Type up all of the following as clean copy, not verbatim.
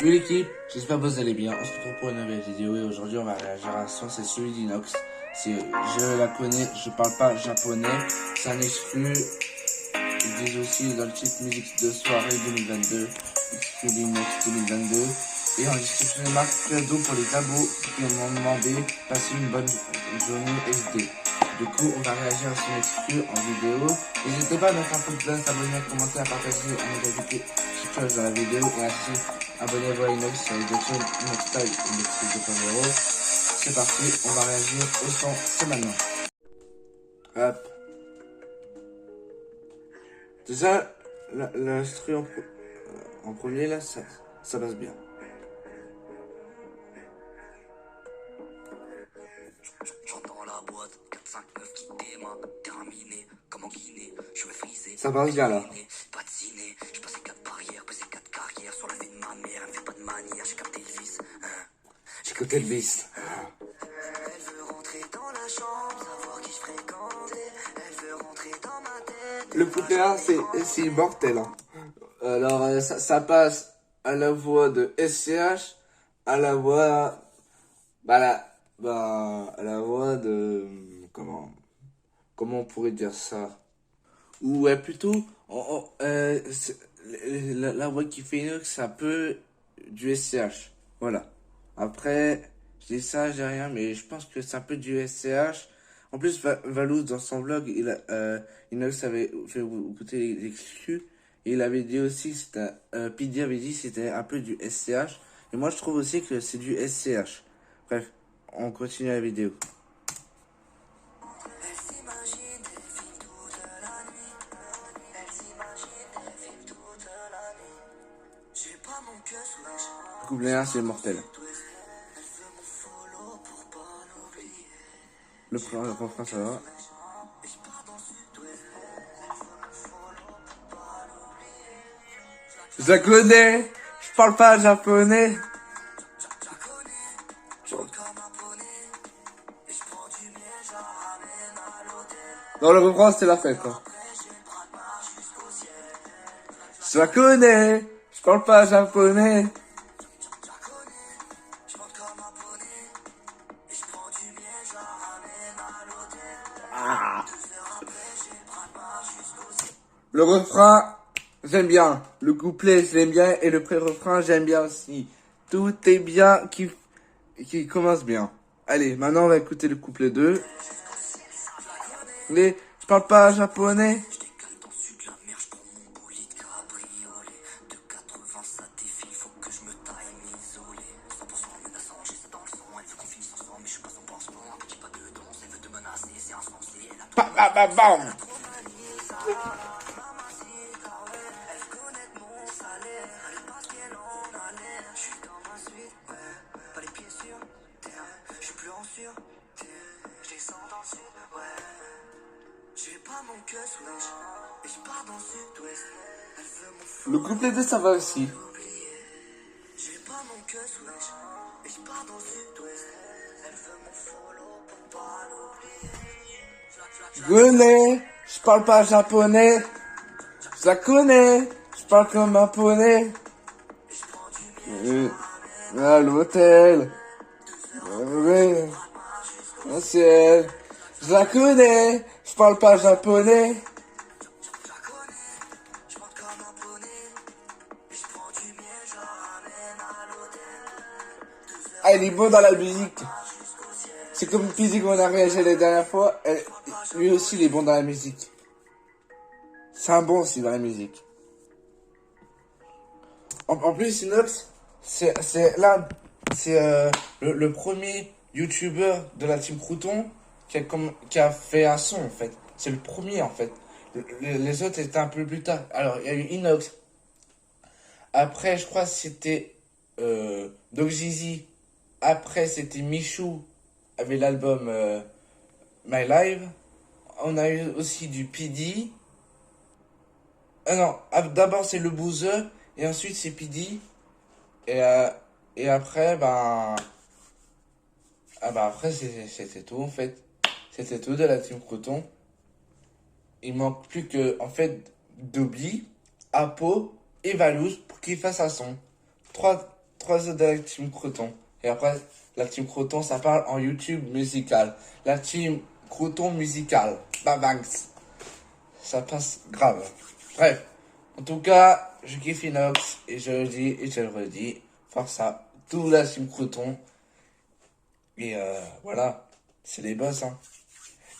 Salut l'équipe, j'espère que vous allez bien. On se retrouve pour une nouvelle vidéo et aujourd'hui on va réagir à son, c'est celui d'Inox. Je la connais, je parle pas japonais, c'est un exclu. Ils disent aussi dans le titre musique de soirée 2022, exclu d'Inox 2022. Et en description des marques cadeau pour les abos qui m'ont demandé passer une bonne journée SD. Du coup, on va réagir à son exclu en vidéo. N'hésitez pas à mettre un pouce bleu, s'abonner, à commenter, à partager, à modalité petite chose dans la vidéo et ainsi abonnez-vous à Inox sur les deux chaînes Inox Style et Inox 2.0. C'est parti, on va réagir au son, c'est maintenant. Hop. Déjà, l'instru en premier là, ça passe bien. J'entends la boîte, 4, 5, 9 qui démarre, terminé, comme en Guinée, je vais friser. Ça passe bien là. Pas de ciné, j'ai passé 4 barrières, passé 4 carrières sur la vie de ma mère, elle me fait pas de manière, j'ai capté le vice. J'ai capté le vice. Elle veut rentrer dans la chambre, savoir qui je fréquentais, elle veut rentrer dans ma tête. Le couplet là, c'est mortel. Hein. Alors, ça passe à la voix de SCH, à la voix. À la voix de. Comment on pourrait dire ça? Ou plutôt, la voix qui fait Inox, c'est un peu du SCH. Voilà. Après, je dis ça, j'ai rien, mais je pense que c'est un peu du SCH. En plus, Valou, dans son vlog, Inox avait fait écouter l'exclu. Et il avait dit aussi, Pidi avait dit c'était un peu du SCH. Et moi, je trouve aussi que c'est du SCH. Bref, on continue la vidéo. Elle s'imagine des films toute la nuit, elle s'imagine des films toute la nuit. J'ai pas mon cœur sous la jambe. Couplet 1, c'est mortel. Elle veut mon follow pour pas l'oublier. Le refrain, ça va. Et je pars dans le sud-ouest. Elle veut mon follow pour pas l'oublier. Je la connais, je parle pas japonais. Je la connais, je monte comme un poney. Et je prends du miel, je la ramène à l'hôtel. Dans le refrain, c'était la fête, quoi. Après, je vais prendre marche jusqu'au ciel. Je la connais, je parle pas japonais. Je la connais, je monte comme un poney. Et je prends du miel, je la ramène à l'hôtel. Ah. 2 heures après, je vais prendre marche jusqu'au ciel. Le refrain, j'aime bien. Le couplet, je l'aime bien. Et le pré-refrain, j'aime bien aussi. Tout est bien qui commence bien. Allez, maintenant on va écouter le couplet 2. Je parle pas japonais. Je décale dans le sud de la mer, je prends mon bolide cabriolet. De 80 ça défile, faut que je me taille m'isoler. 100% menaçant, j'ai ça dans le sang. Elle veut qu'on finisse ensemble, mais je suis pas son pansement. Un petit pas de danse, elle veut te menacer, c'est insensé. Elle a trop Bam. trop manie, ça mamacita, ouais. Elle connaît mon salaire, elle passe qu'elle en a l'air. Je suis dans ma suite, ouais. Pas les pieds sur terre, je suis plus en sûr. Je descends dans le sud, ouais. J'ai pas mon cœur sous la jambe, et je pars dans le sud-ouest. Elle veut mon fou Le couplet 2, ça va aussi. oublier. J'ai pas mon cœur sous la jambe, et je pars dans le sud-ouest. Elle veut mon follow pour pas l'oublier. Je connais, je parle pas japonais. Je la connais, je parle comme un poney. À l'hôtel. Au ciel. Je la connais, je parle pas japonais. Je la connais, je monte comme un poney. Et je prends du miel, je la ramène à l'hôtel. Ah, il est bon dans la musique. C'est comme Pizzy qu'on a réagi la dernière fois. Lui aussi, il est bon dans la musique. C'est un bon aussi dans la musique. En plus, Inox, c'est le premier YouTuber de la team Crouton qui a fait un son en fait. C'est le premier en fait. Les autres étaient un peu plus tard. Alors, il y a eu Inox. Après, je crois que c'était Doc Jeezy. Après, c'était Michou avec l'album My Live. On a eu aussi du PD. Ah non, d'abord c'est le Bouzeux et ensuite c'est PD. Et après, après c'était tout en fait. C'était tout de la team Croton. Il manque plus que, en fait, Dobby, Apo et Valouz pour qu'ils fassent un son. 3 autres de la team Croton. Et après, la team Croton, ça parle en YouTube musical. La team Croton musical. Babanks. Ça passe grave. Bref. En tout cas, je kiffe Inox. Et je le dis et je le redis. Force à tout la team Croton. Et voilà. C'est les boss, hein.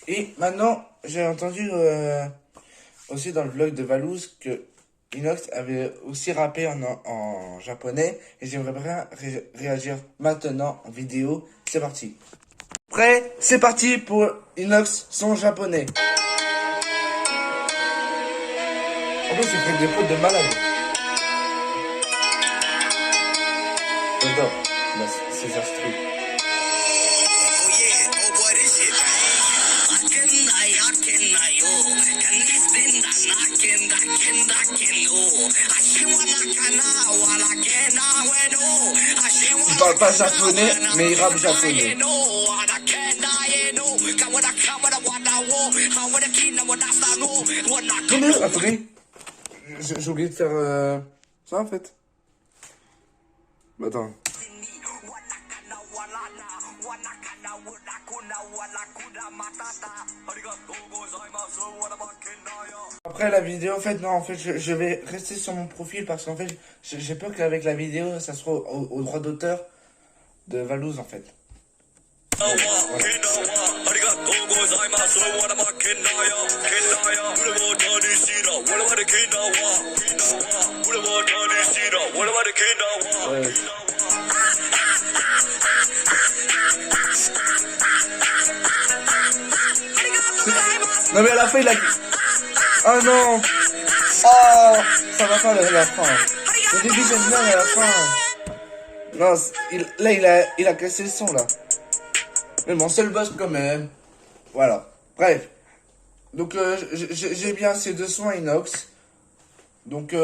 Et maintenant, j'ai entendu aussi dans le vlog de Valouz que Inox avait aussi rappé en japonais. Et j'aimerais bien réagir maintenant en vidéo. C'est parti. Prêt? C'est parti pour Inox son japonais. En plus, il fait des fautes de malade. J'adore ces instruments. Il parle pas japonais, mais il rappe japonais. Attendez, j'ai oublié de faire ça en fait. Attends. Après la vidéo, en fait, non, en fait, je vais rester sur mon profil parce qu'en fait, j'ai peur qu'avec la vidéo, ça soit au droit d'auteur de Valouz, en fait. Ouais. Non mais à la fin il a... Oh non. Oh, ça va pas la fin. Au début j'aime bien mais à la fin... Non, là il a cassé le son là. Mais mon seul boss quand même. Voilà. Bref. Donc j'ai bien ces deux sons Inox. Donc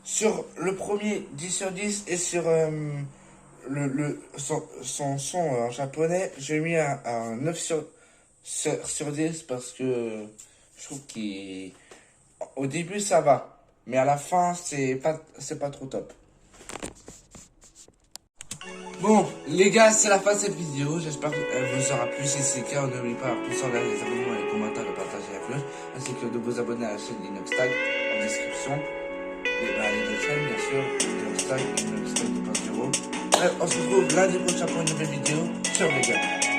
sur le premier 10 sur 10 et sur son son en japonais, j'ai mis un 9 sur 10 parce que je trouve qu'au début ça va, mais à la fin c'est pas trop top. Bon les gars, c'est la fin de cette vidéo, j'espère qu'elle vous aura plu. Si c'est le cas, n'oubliez pas de pousser en l'air les abonnements, les commentaires, de partager la cloche, ainsi que de vous abonner à la chaîne d'Inox Tag en description. Et les deux chaînes bien sûr, Inox Tag et Inox Tag 2.0. On se retrouve lundi prochain pour une nouvelle vidéo sur les gars.